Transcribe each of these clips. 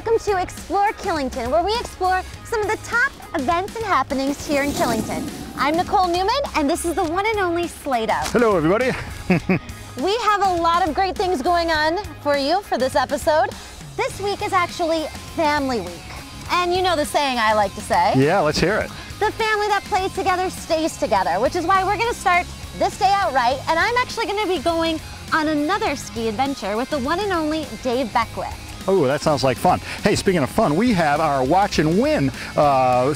welcome to Explore Killington, where we explore some of the top events and happenings here in Killington. I'm Nicole Newman, and this is the one and only Slado. Hello, everybody. We have a lot of great things going on for you for this episode. This week is actually Family Week. And you know the saying I like to say. Yeah, let's hear it. The family that plays together stays together, which is why we're going to start this day out right. And I'm actually going to be going on another ski adventure with the one and only Dave Beckwith. Oh, that sounds like fun. Hey, speaking of fun, we have our Watch and Win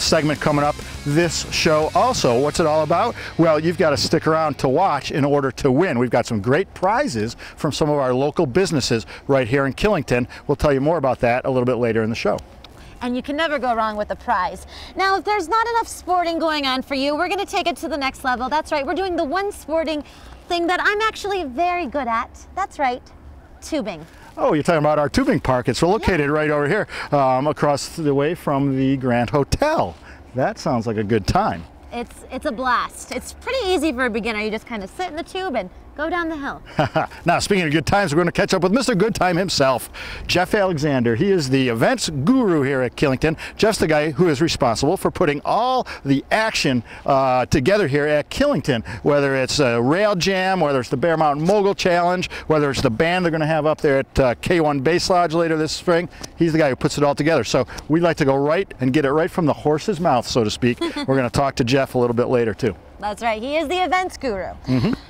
segment coming up this show also. What's it all about? Well, you've got to stick around to watch in order to win. We've got some great prizes from some of our local businesses right here in Killington. We'll tell you more about that a little bit later in the show. And you can never go wrong with a prize. Now, if there's not enough sporting going on for you, we're going to take it to the next level. That's right, we're doing the one sporting thing that I'm actually very good at. That's right, tubing. Oh, you're talking about our tubing park. It's located right over here across the way from the Grand Hotel. That sounds like a good time. It's a blast. It's pretty easy for a beginner. You just kind of sit in the tube and go down the hill. Now, speaking of good times, we're going to catch up with Mr. Good Time himself, Jeff Alexander. He is the events guru here at Killington. Jeff's the guy who is responsible for putting all the action together here at Killington, whether it's a rail jam, whether it's the Bear Mountain Mogul Challenge, whether it's the band they're going to have up there at K1 Base Lodge later this spring. He's the guy who puts it all together. So we'd like to go right and get it right from the horse's mouth, so to speak. We're going to talk to Jeff a little bit later, too. That's right, he is the events guru.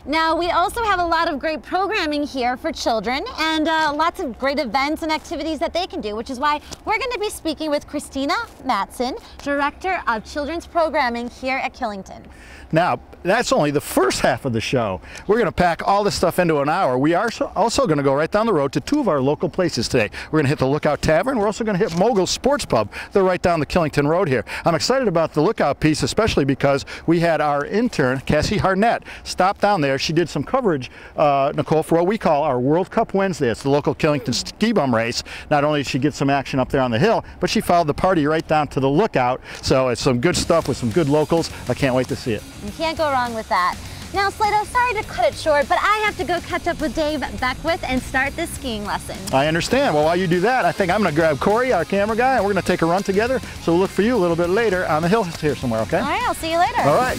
Now, we also have a lot of great programming here for children and lots of great events and activities that they can do, which is why we're going to be speaking with Christina Matson, Director of Children's Programming here at Killington. Now, that's only the first half of the show. We're going to pack all this stuff into an hour. We are also going to go right down the road to two of our local places today. We're going to hit the Lookout Tavern. We're also going to hit Mogul Sports Pub. They're right down the Killington Road here. I'm excited about the Lookout piece, especially because we had our intern, Cassie Harnett, stop down there. She did some coverage, Nicole, for what we call our World Cup Wednesday. It's the local Killington ski bum race. Not only did she get some action up there on the hill, but she followed the party right down to the Lookout. So it's some good stuff with some good locals. I can't wait to see it. You can't go wrong with that. Now, Slado, sorry to cut it short, but I have to go catch up with Dave Beckwith and start this skiing lesson. I understand. Well, while you do that, I think I'm going to grab Corey, our camera guy, and we're going to take a run together. So we'll look for you a little bit later on the hill here somewhere, okay? All right, I'll see you later. All right.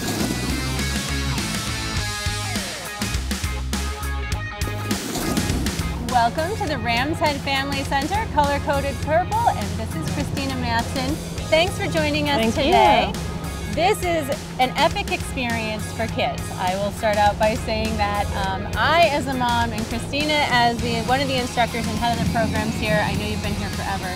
Welcome to the Ram's Head Family Center, color-coded purple, and this is Christina Matson. Thanks for joining us today. This is an epic experience for kids. I will start out by saying that I, as a mom, and Christina, as one of the instructors and head of the programs here, I know you've been here forever,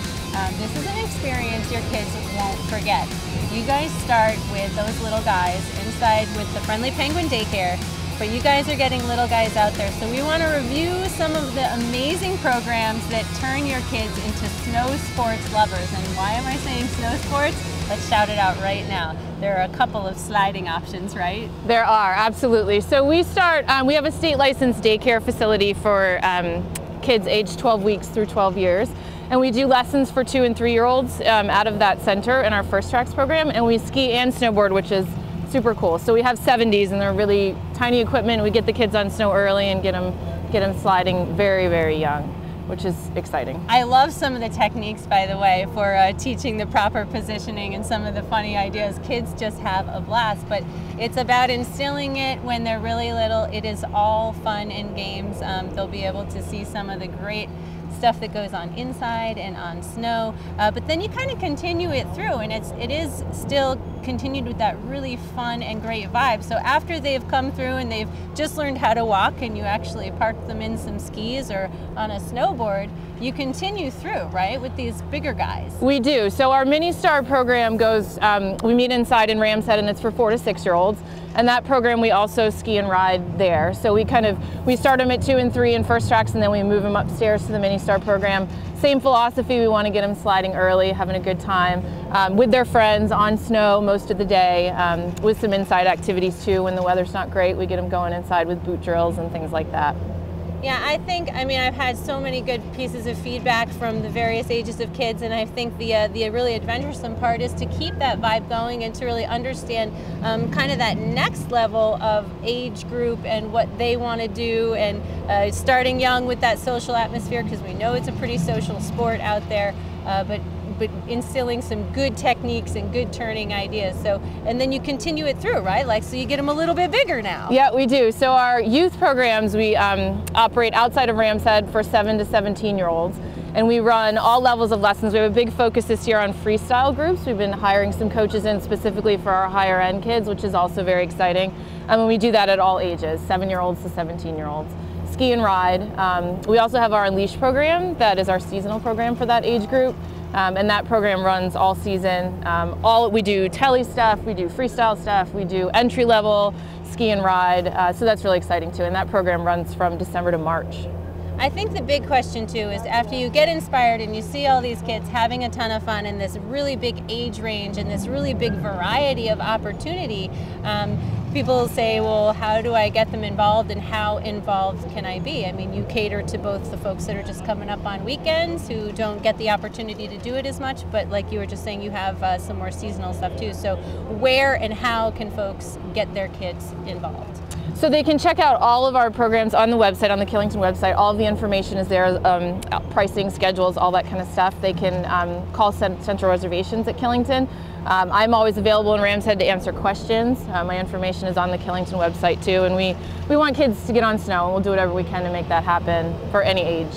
this is an experience your kids won't forget. You guys start with those little guys inside with the Friendly Penguin Daycare, but you guys are getting little guys out there. So we want to review some of the amazing programs that turn your kids into snow sports lovers. And why am I saying snow sports? Let's shout it out right now. There are a couple of sliding options, right? There are, absolutely. So we start, we have a state licensed daycare facility for kids aged 12 weeks through 12 years. And we do lessons for 2- and 3-year-olds out of that center in our First Tracks program. And we ski and snowboard, which is super cool. So we have 70s and they're really tiny equipment. We get the kids on snow early and get them sliding very, very young, which is exciting. I love some of the techniques, by the way, for teaching the proper positioning and some of the funny ideas. Kids just have a blast, but it's about instilling it when they're really little. It is all fun and games. They'll be able to see some of the great stuff that goes on inside and on snow, but then you kind of continue it through, and it is still continued with that really fun and great vibe. So after they've come through and they've just learned how to walk and you actually park them in some skis or on a snowboard, you continue through, right, with these bigger guys? We do. So our Mini Star program goes, we meet inside in Ram's Head, and it's for 4- to 6-year-olds. And that program we also ski and ride there. So we start them at 2 and 3 in First Tracks, and then we move them upstairs to the Mini Star program. Same philosophy, we want to get them sliding early, having a good time with their friends on snow most of the day, with some inside activities too. When the weather's not great, we get them going inside with boot drills and things like that. Yeah, I mean, I've had so many good pieces of feedback from the various ages of kids, and I think the really adventuresome part is to keep that vibe going and to really understand kind of that next level of age group and what they want to do, and starting young with that social atmosphere, because we know it's a pretty social sport out there. but instilling some good techniques and good turning ideas. So, and then you continue it through, right? Like, so you get them a little bit bigger now. Yeah, we do. So our youth programs, we operate outside of Ram's Head for 7 to 17-year-olds. And we run all levels of lessons. We have a big focus this year on freestyle groups. We've been hiring some coaches in specifically for our higher end kids, which is also very exciting. And we do that at all ages, 7-year-olds to 17-year-olds. Ski and ride. We also have our Unleashed program. That is our seasonal program for that age group. And that program runs all season. We do telly stuff, we do freestyle stuff, we do entry level, ski and ride. So that's really exciting too. And that program runs from December to March. I think the big question too is after you get inspired and you see all these kids having a ton of fun in this really big age range and this really big variety of opportunity, people say, well, how do I get them involved and how involved can I be? I mean, you cater to both the folks that are just coming up on weekends who don't get the opportunity to do it as much, but like you were just saying, you have some more seasonal stuff too. So where and how can folks get their kids involved? So they can check out all of our programs on the website, on the Killington website. All of the information is there, pricing, schedules, all that kind of stuff. They can call Central Reservations at Killington. I'm always available in Ram's Head to answer questions. My information is on the Killington website too, and we want kids to get on snow, and we'll do whatever we can to make that happen for any age.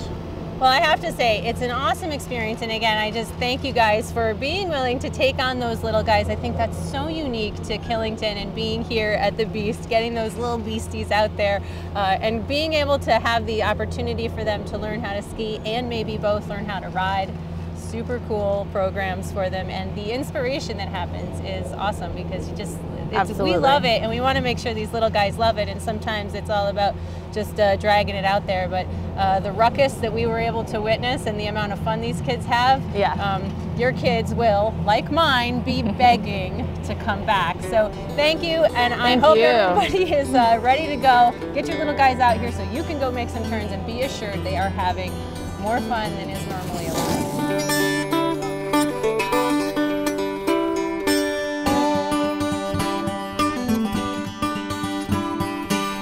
Well, I have to say, it's an awesome experience, and again, I just thank you guys for being willing to take on those little guys. I think that's so unique to Killington and being here at the Beast, getting those little beasties out there, and being able to have the opportunity for them to learn how to ski and maybe both learn how to ride. Super cool programs for them, and the inspiration that happens is awesome because we love it, and we want to make sure these little guys love it, and sometimes it's all about just dragging it out there, but the ruckus that we were able to witness and the amount of fun these kids have, your kids will, like mine, be begging to come back. So thank you, and I hope everybody is ready to go. Get your little guys out here so you can go make some turns and be assured they are having more fun than is normally allowed.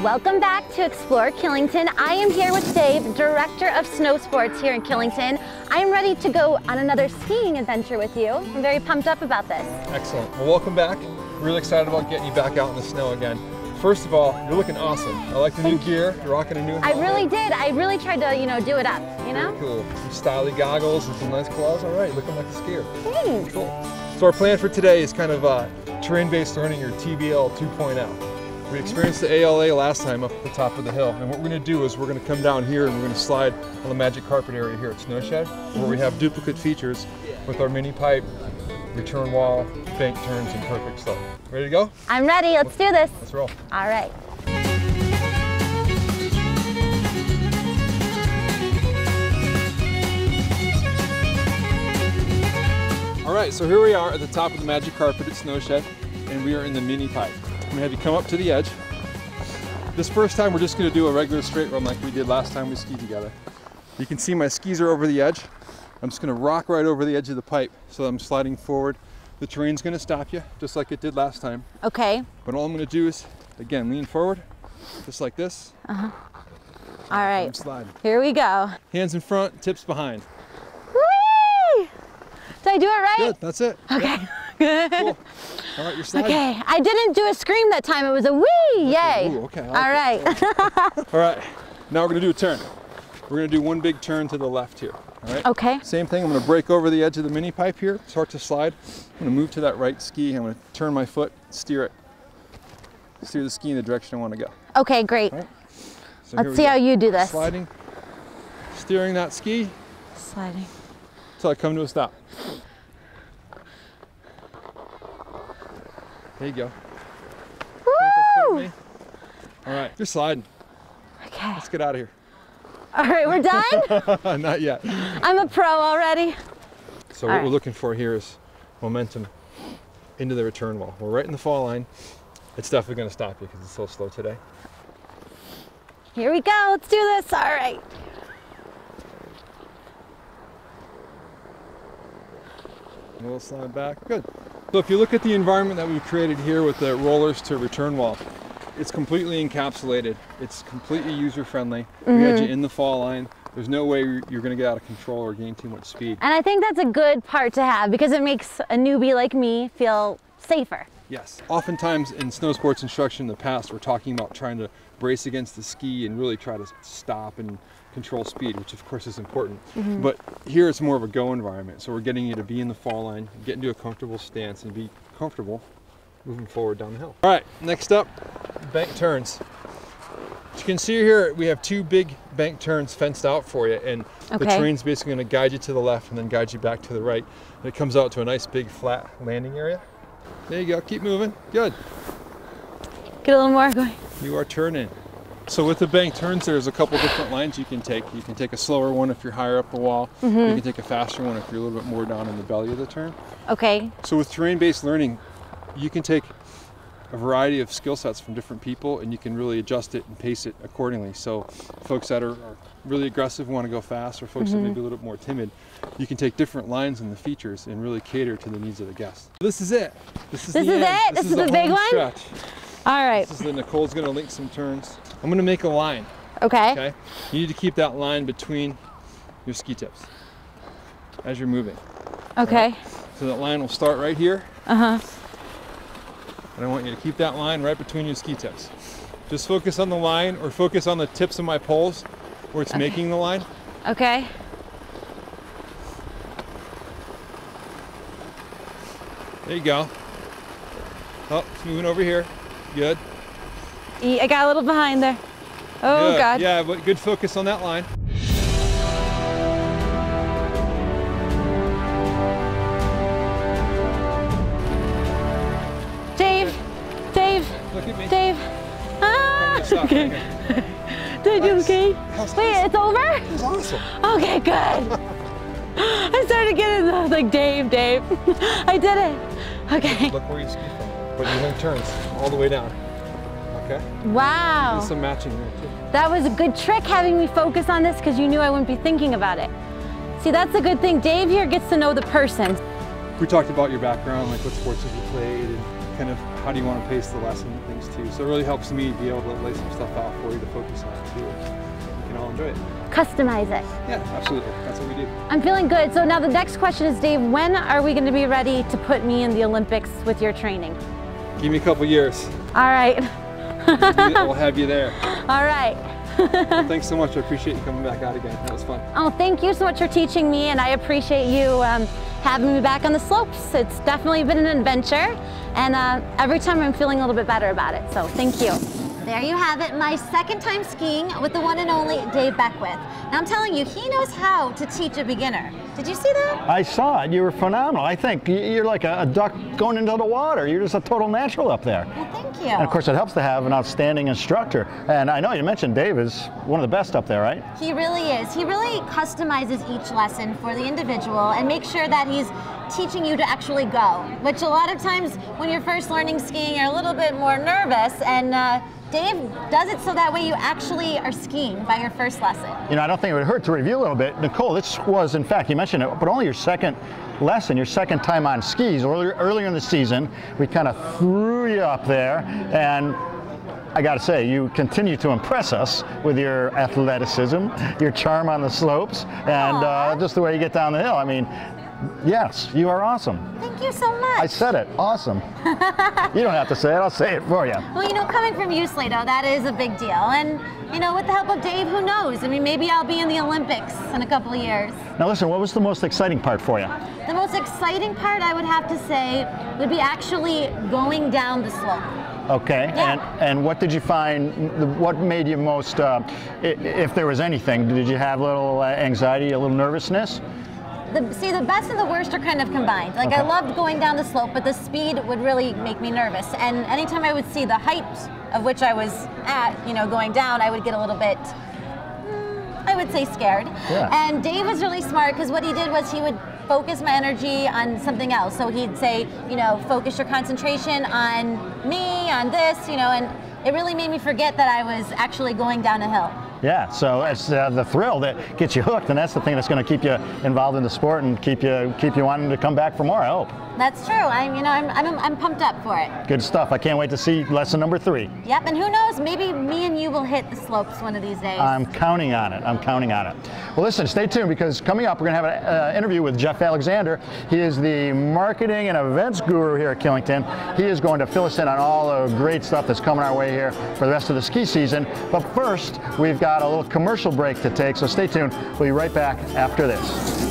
Welcome back to Explore Killington. I am here with Dave, Director of Snow Sports here in Killington. I am ready to go on another skiing adventure with you. I'm very pumped up about this. Excellent. Well, welcome back. Really excited about getting you back out in the snow again. First of all, you're looking awesome. I like the new gear. You're rocking a new helmet. I really did. I really tried to, do it up, Very cool. Some stylish goggles and some nice gloves. All right, looking like a skier. Thanks. Cool. So our plan for today is kind of terrain-based learning, or TBL 2.0. We experienced the ALA last time up at the top of the hill, and what we're going to do is we're going to come down here and we're going to slide on the magic carpet area here at Snowshed, where we have duplicate features with our Minipipe, return wall, bank turns, and perfect slope. Ready to go? I'm ready. Let's do this. Let's roll. All right. All right, so here we are at the top of the magic carpet at Snowshed, and we are in the Minipipe. I'm gonna have you come up to the edge. This first time we're just gonna do a regular straight run like we did last time we skied together. You can see my skis are over the edge. I'm just gonna rock right over the edge of the pipe so I'm sliding forward. The terrain's gonna stop you, just like it did last time. Okay. But all I'm gonna do is, again, lean forward, just like this. All right. I'm sliding. Here we go. Hands in front, tips behind. Whee! Did I do it right? Good, that's it. Okay. Cool. All right, you're sliding. Okay, I didn't do a scream that time. It was a wee, yay. Ooh, okay. All right. All right, now we're gonna do a turn. We're gonna do one big turn to the left here, all right? Okay. Same thing, I'm gonna break over the edge of the Minipipe here, start to slide. I'm gonna move to that right ski. I'm gonna turn my foot, steer it. Steer the ski in the direction I wanna go. Okay, great. All right? So Let's see how you do this. Sliding, steering that ski. Sliding. Until I come to a stop. There you go. Woo! All right, you're sliding. Okay. Let's get out of here. All right, we're done? Not yet. I'm a pro already. So what we're looking for here is momentum into the return wall. We're right in the fall line. It's definitely going to stop you because it's so slow today. Here we go. Let's do this. All right. A little slide back. Good. So if you look at the environment that we've created here with the rollers to return wall, it's completely encapsulated. It's completely user-friendly. We had you in the fall line. There's no way you're going to get out of control or gain too much speed. And I think that's a good part to have because it makes a newbie like me feel safer. Yes. Oftentimes in snow sports instruction in the past, we're talking about trying to brace against the ski and really try to stop and control speed, which of course is important. But here it's more of a go environment. So we're getting you to be in the fall line, get into a comfortable stance and be comfortable moving forward down the hill. All right, next up, bank turns. As you can see here, we have 2 big bank turns fenced out for you, and the terrain's basically going to guide you to the left and then guide you back to the right. And it comes out to a nice big flat landing area. There you go, keep moving, good. Get a little more going. You are turning. So with the bank turns, there's a couple different lines you can take. You can take a slower one if you're higher up the wall. You can take a faster one if you're a little bit more down in the belly of the turn. Okay. So with terrain-based learning, you can take a variety of skill sets from different people and you can really adjust it and pace it accordingly. So folks that are really aggressive want to go fast, or folks that may be a little bit more timid, you can take different lines and the features and really cater to the needs of the guest. This is it. This is the end. This is the big one? Stretch. All right. This is the Nicole's going to link some turns. I'm going to make a line. Okay. Okay. You need to keep that line between your ski tips as you're moving. Okay. Right? So that line will start right here. And I want you to keep that line right between your ski tips. Just focus on the line or focus on the tips of my poles where it's making the line. Okay. There you go. Oh, it's moving over here. Good. I got a little behind there. Oh, Good. God. Yeah, but good focus on that line. Look at me. Dave. Ah, okay. Dave, you okay? Wait, it's over? It was awesome. Okay, good. I started getting like, Dave. I did it. Okay. Look where you ski from. But you link turns all the way down. Okay? Wow. There's some matching there too. That was a good trick, having me focus on this because you knew I wouldn't be thinking about it. See, that's a good thing. Dave here gets to know the person. We talked about your background, like what sports have you played, and kind of how do you want to pace the lesson and things too. So it really helps me be able to lay some stuff out for you to focus on too. You can all enjoy it. Customize it. Yeah, absolutely. That's what we do. I'm feeling good. So now the next question is, Dave, when are we going to be ready to put me in the Olympics with your training? Give me a couple years. All right. We'll have you there. All right. Well, thanks so much. I appreciate you coming back out again. That was fun. Oh, thank you so much for teaching me, and I appreciate you having me back on the slopes. It's definitely been an adventure, and every time I'm feeling a little bit better about it, so thank you. There you have it, my second time skiing with the one and only Dave Beckwith. Now I'm telling you, he knows how to teach a beginner. Did you see that? I saw it. You were phenomenal. I think you're like a duck going into the water. You're just a total natural up there. Well, thank you. And of course, it helps to have an outstanding instructor. And I know you mentioned Dave is one of the best up there, right? He really is. He really customizes each lesson for the individual and makes sure that he's teaching you to actually go, which a lot of times when you're first learning skiing, you're a little bit more nervous, and Dave does it so that way you actually are skiing by your first lesson. You know, I don't think it would hurt to review a little bit. Nicole, this was, in fact, you mentioned it, but only your second lesson, your second time on skis. Earlier in the season, we kind of threw you up there, and I got to say, you continue to impress us with your athleticism, your charm on the slopes, and just the way you get down the hill. I mean, yes, you are awesome. Thank you so much. I said it, awesome. You don't have to say it, I'll say it for you. Well, you know, coming from you, Slato, that is a big deal. And, you know, with the help of Dave, who knows? I mean, maybe I'll be in the Olympics in a couple of years. Now listen, what was the most exciting part for you? The most exciting part, I would have to say, would be actually going down the slope. Okay, Yeah. and what did you find, what made you most, if there was anything, did you have a little anxiety, a little nervousness? See, the best and the worst are kind of combined. Like, I loved going down the slope, but the speed would really make me nervous. And anytime I would see the height of which I was at, you know, going down, I would get a little bit, I would say, scared. Yeah. And Dave was really smart, because what he did was he would focus my energy on something else. So he'd say, you know, focus your concentration on me, on this, you know, and it really made me forget that I was actually going down a hill. Yeah, so it's the thrill that gets you hooked, and that's the thing that's going to keep you involved in the sport and keep you wanting to come back for more, I hope. That's true. I'm pumped up for it. Good stuff. I can't wait to see lesson number 3. Yep, and who knows, maybe me and you will hit the slopes one of these days. I'm counting on it. I'm counting on it. Well, listen, stay tuned, because coming up, we're going to have an interview with Jeff Alexander. He is the marketing and events guru here at Killington. He is going to fill us in on all the great stuff that's coming our way here for the rest of the ski season. But first, we've got a little commercial break to take, so stay tuned. We'll be right back after this.